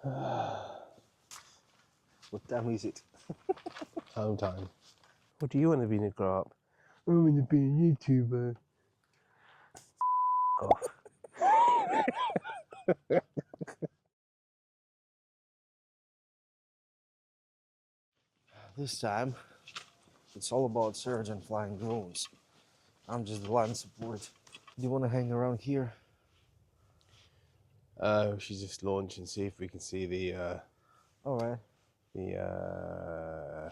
What time is it? Home time. What do you want to be when you grow up? I want to be a YouTuber. Off. This time, it's all about Surj and flying drones. I'm just the line support. Do you want to hang around here? We should just launch and see if we can see the, All right. yeah.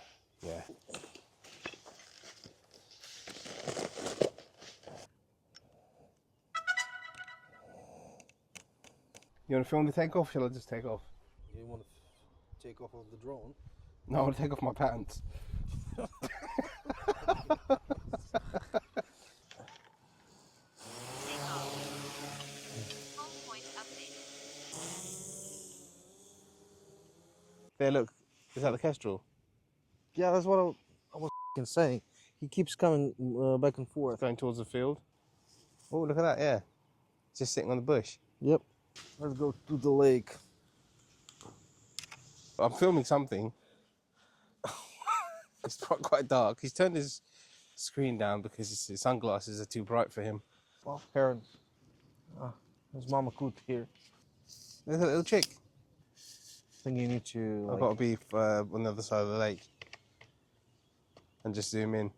You want to film the takeoff? Shall I just take off? You want to take off of the drone? No, I want to take off my pants. There, look. Is that the Kestrel? Yeah, that's what I was saying. He keeps coming back and forth. Going towards the field. Oh, look at that, yeah. It's just sitting on the bush. Yep. Let's go to the lake. I'm filming something. It's quite dark. He's turned his screen down because his sunglasses are too bright for him. Oh, Karen. There's Mama Coot here. There's a little chick. I think you need to. I've got to be on the other side of the lake and just zoom in.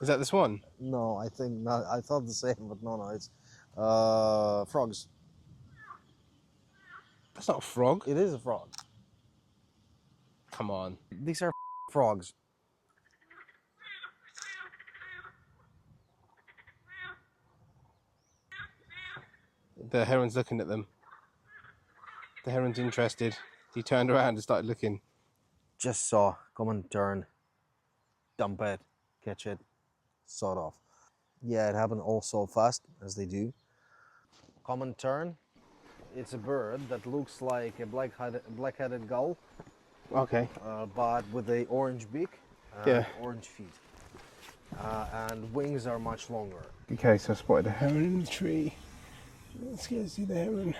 Is that the swan? No, I think not. I thought the same, but no, it's frogs. That's not a frog. It is a frog. Come on. These are frogs. The heron's looking at them. The heron's interested. He turned around and started looking. Just saw. Come and turn. Dump it. Catch it. Sort of. Yeah, it happened all so fast, as they do. Common tern. It's a bird that looks like a black-headed gull, Okay. but with a orange beak and Yeah. orange feet. And wings are much longer. Okay, so I spotted a heron in the tree. Let's go see the heron.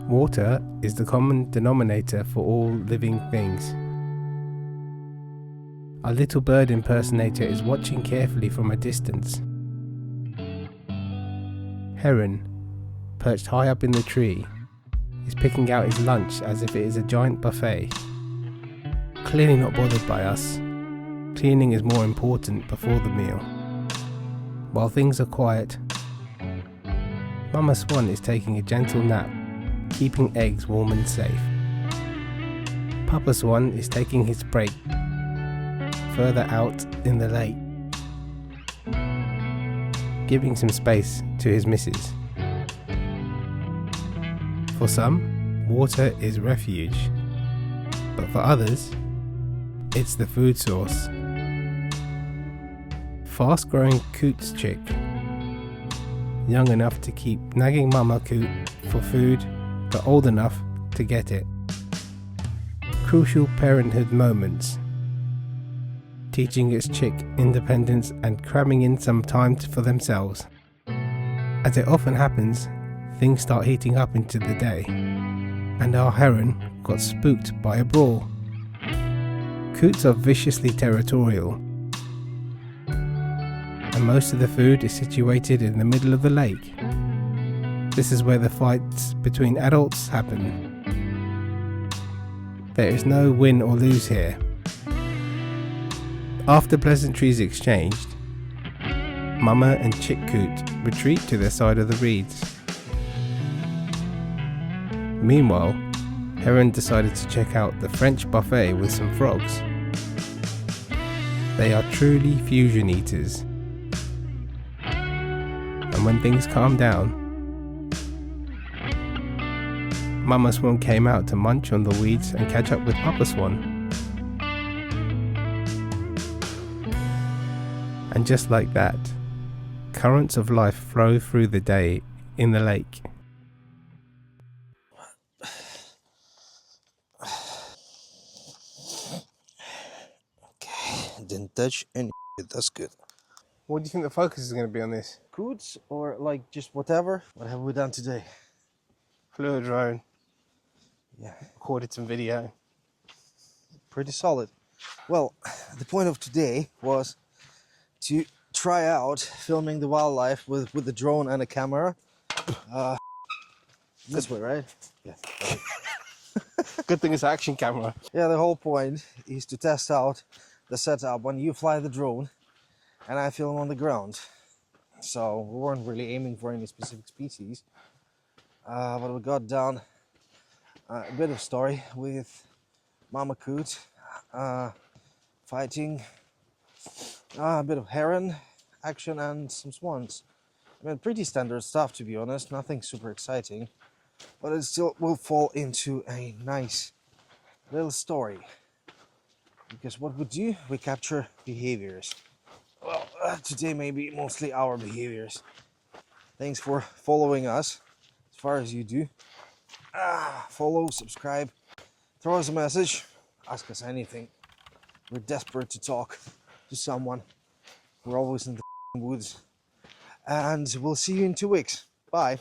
Water is the common denominator for all living things. Our little bird impersonator is watching carefully from a distance. Heron, perched high up in the tree, is picking out his lunch as if it is a giant buffet. Clearly not bothered by us. Cleaning is more important before the meal. While things are quiet, Mama Swan is taking a gentle nap, keeping eggs warm and safe. Papa Swan is taking his break further out in the lake, giving some space to his missus. For some, water is refuge, but for others, it's the food source. Fast-growing Coot's chick, young enough to keep nagging Mama Coot for food, but old enough to get it. Crucial parenthood moments, teaching its chick independence and cramming in some time for themselves. As it often happens, things start heating up into the day, and our heron got spooked by a brawl. Coots are viciously territorial, and most of the food is situated in the middle of the lake. This is where the fights between adults happen. There is no win or lose here. After pleasantries exchanged, Mama and Chick Coot retreat to their side of the reeds. Meanwhile, Heron decided to check out the French buffet with some frogs. They are truly fusion eaters. And when things calm down, Mama Swan came out to munch on the weeds and catch up with Papa Swan. And just like that, currents of life flow through the day in the lake. Okay. didn't touch any shit. That's good. What do you think the focus is going to be on this? Coots or like just whatever? What have we done today? Flew a drone, Yeah, recorded some video. pretty solid. Well, the point of today was to try out filming the wildlife with the drone and a camera. This way, right? Yeah. Good thing it's an action camera. Yeah, the whole point is to test out the setup when you fly the drone and I film on the ground. So we weren't really aiming for any specific species, but we got down a bit of story with mama coot fighting a bit of heron action and some swans. I mean, pretty standard stuff, to be honest, nothing super exciting, but it still will fall into a nice little story. Because what we do, we capture behaviors. Well, today maybe mostly our behaviors. Thanks for following us as far as you do. Follow, subscribe, throw us a message, ask us anything. We're desperate to talk to someone. We're always in the woods. And we'll see you in 2 weeks. Bye.